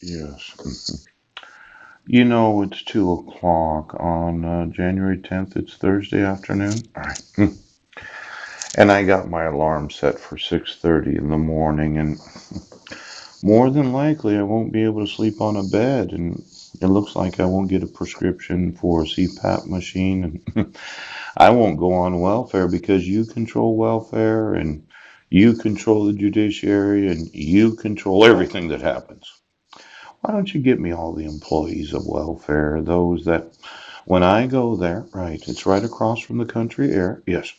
Yes. You know, it's 2 o'clock on January 10th. It's Thursday afternoon. All right. And I got my alarm set for 6:30 in the morning, and more than likely I won't be able to sleep on a bed, and it looks like I won't get a prescription for a CPAP machine, and I won't go on welfare because you control welfare, and you control the judiciary, and you control everything that happens. Why don't you get me all the employees of welfare, those that when I go there, right, it's right across from the country air, yes,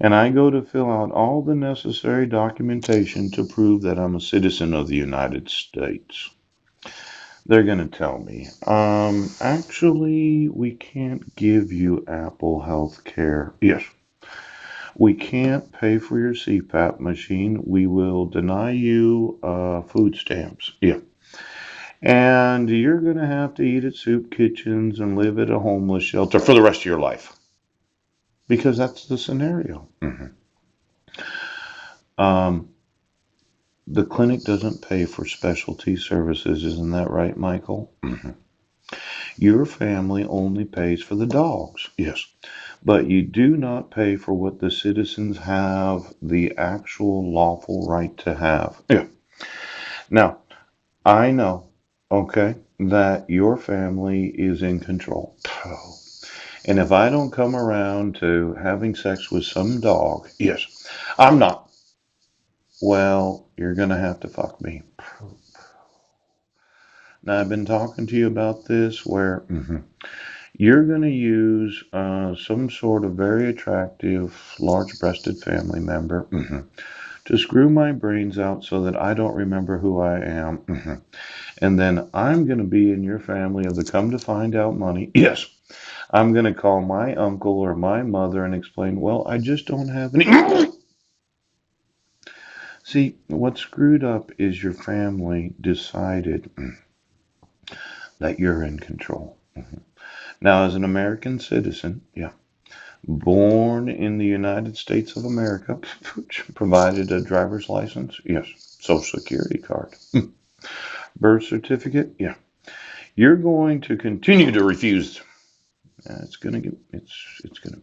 and I go to fill out all the necessary documentation to prove that I'm a citizen of the United States. They're going to tell me, actually, we can't give you Apple Health Care. Yes, we can't pay for your CPAP machine. We will deny you food stamps. Yeah. And you're going to have to eat at soup kitchens and live at a homeless shelter for the rest of your life because that's the scenario. Um, the clinic doesn't pay for specialty services, isn't that right, Michael? Your family only pays for the dogs, yes, but you do not pay for what the citizens have the actual lawful right to have. Yeah. Now, I know, okay, that your family is in control. And if I don't come around to having sex with some dog, yes, I'm not. Well, you're going to have to fuck me. Now, I've been talking to you about this where you're going to use some sort of very attractive, large breasted family member to screw my brains out so that I don't remember who I am. And then I'm going to be in your family of the come to find out money. Yes, I'm going to call my uncle or my mother and explain, well, I just don't have any. See, what's screwed up is your family decided that you're in control. Now, as an American citizen, yeah, born in the United States of America, provided a driver's license, yes, social security card, birth certificate, yeah, you're going to continue to refuse. It's gonna be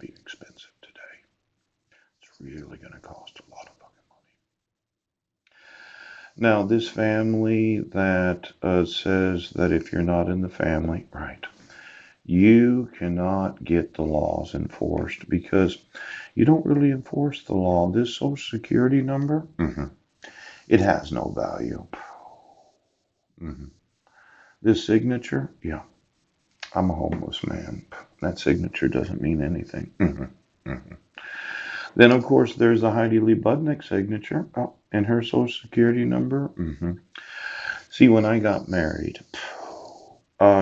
expensive today. It's really gonna cost a lot of fucking money. Now, this family that says that if you're not in the family, right, you cannot get the laws enforced because you don't really enforce the law. This social security number, it has no value. hmm This signature, yeah, I'm a homeless man. That signature doesn't mean anything. Then, of course, there's the Heidi Lee Budnick signature and her social security number. See, when I got married,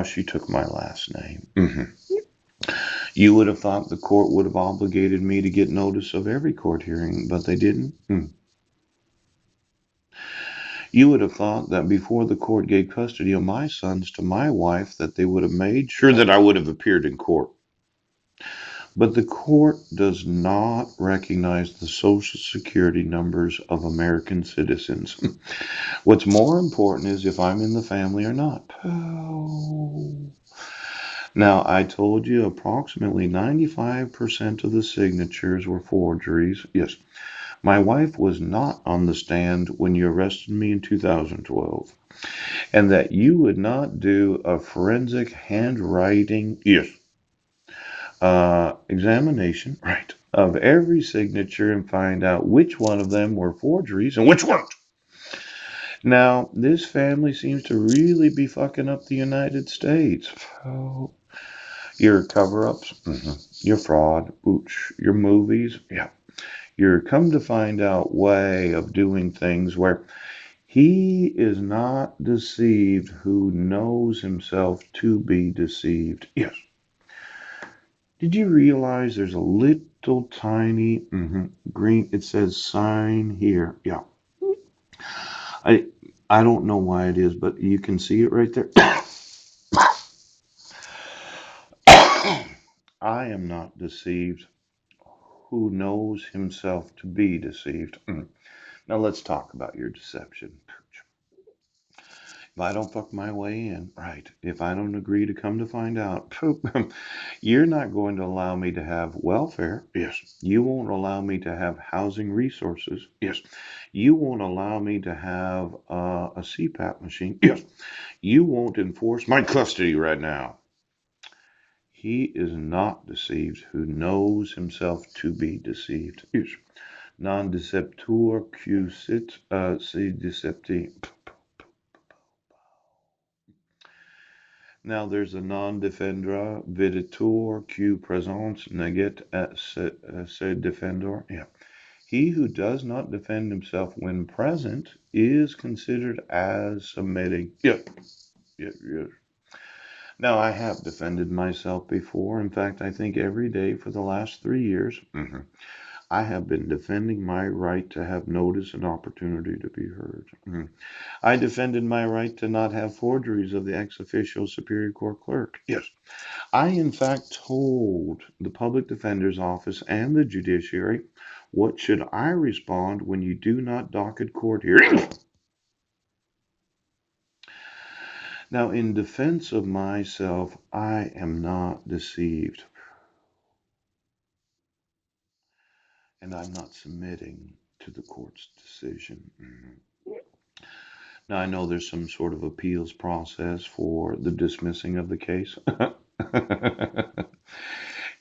she took my last name. You would have thought the court would have obligated me to get notice of every court hearing, but they didn't. You would have thought that before the court gave custody of my sons to my wife, that they would have made sure that I would have appeared in court. But the court does not recognize the social security numbers of American citizens. What's more important is if I'm in the family or not. Oh. Now, I told you approximately 95% of the signatures were forgeries. Yes, my wife was not on the stand when you arrested me in 2012. And that you would not do a forensic handwriting, yes, examination, right, of every signature and find out which one of them were forgeries and which weren't. Now, this family seems to really be fucking up the United States. Oh, your cover ups, your fraud, ooch, your movies, yeah. Your come to find out way of doing things where he is not deceived who knows himself to be deceived. Yes. Did you realize there's a little tiny green? It says sign here. Yeah. I I don't know why it is, but you can see it right there. I am not deceived who knows himself to be deceived. Now let's talk about your deception. If I don't fuck my way in, right, if I don't agree to come to find out, poop, you're not going to allow me to have welfare. Yes. You won't allow me to have housing resources. Yes. You won't allow me to have a CPAP machine. Yes. You won't enforce my custody right now. He is not deceived who knows himself to be deceived. Yes. Non deceptor qui sit si decepti. Now there's a non defendra videtur qui presens neget et se defendor. Yeah. He who does not defend himself when present is considered as submitting. Yep. Yep. Yep. Now I have defended myself before. In fact, I think every day for the last 3 years. I have been defending my right to have notice and opportunity to be heard. I defended my right to not have forgeries of the ex officio Superior Court clerk. Yes. I, in fact, told the public defender's office and the judiciary, what should I respond when you do not docket court hearings? Now, in defense of myself, I am not deceived, and I'm not submitting to the court's decision. Now, I know there's some sort of appeals process for the dismissing of the case.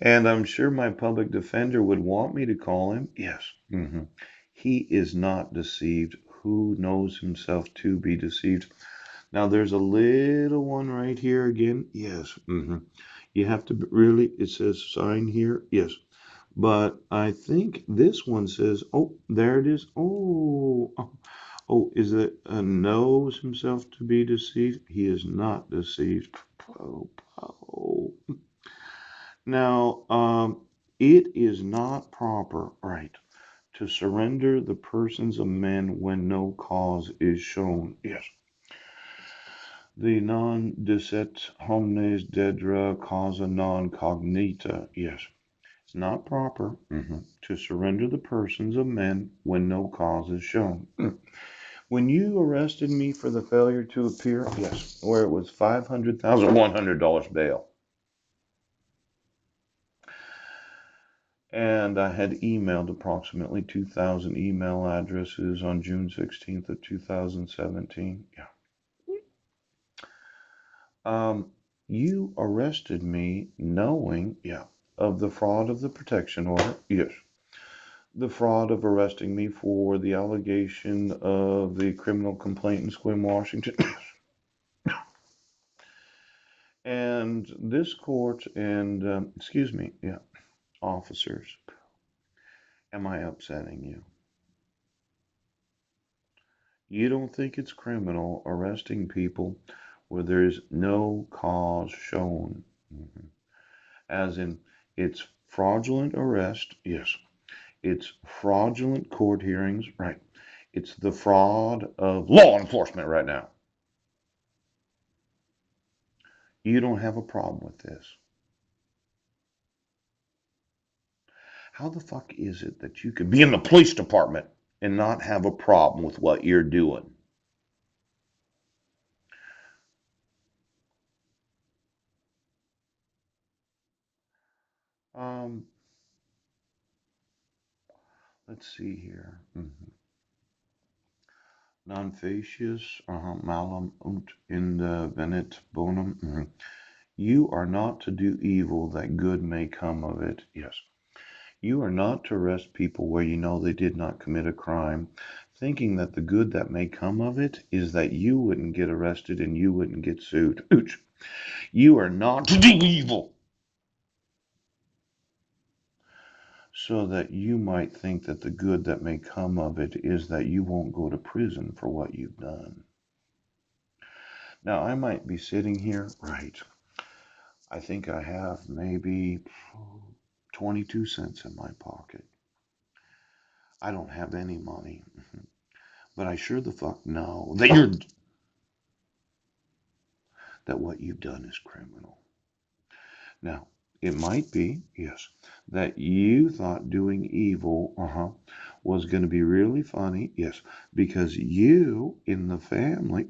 And I'm sure my public defender would want me to call him. Yes. He is not deceived. Who knows himself to be deceived? Now, there's a little one right here again. Yes. You have to really, it says sign here. Yes. But I think this one says, oh, there it is. Oh, is it knows himself to be deceived? He is not deceived. Oh, oh. Now, it is not proper, right, to surrender the persons of men when no cause is shown. Yes. The non deset homines dedra causa non cognita. Yes. It's not proper to surrender the persons of men when no cause is shown. When you arrested me for the failure to appear, yes, where it was $500,100 bail. And I had emailed approximately 2,000 email addresses on June 16th of 2017. Yeah. You arrested me knowing, yeah, of the fraud of the protection order. Yes. The fraud of arresting me for the allegation of the criminal complaint in Sequim, Washington. And this court and, excuse me, yeah, officers, am I upsetting you? You don't think it's criminal arresting people where there's no cause shown? As in, it's fraudulent arrest, yes. It's fraudulent court hearings, right. It's the fraud of law enforcement right now. You don't have a problem with this. How the fuck is it that you could be in the police department and not have a problem with what you're doing? Um, let's see here. Non facius malum in the venet bonum. You are not to do evil that good may come of it. Yes. You are not to arrest people where you know they did not commit a crime, thinking that the good that may come of it is that you wouldn't get arrested and you wouldn't get sued. Ooch. You are not to do evil so that you might think that the good that may come of it is that you won't go to prison for what you've done. Now, I might be sitting here, right? I think I have maybe 22 cents in my pocket. I don't have any money, but I sure the fuck know that what you've done is criminal. Now, It might be, yes, that you thought doing evil, was going to be really funny, yes, because you in the family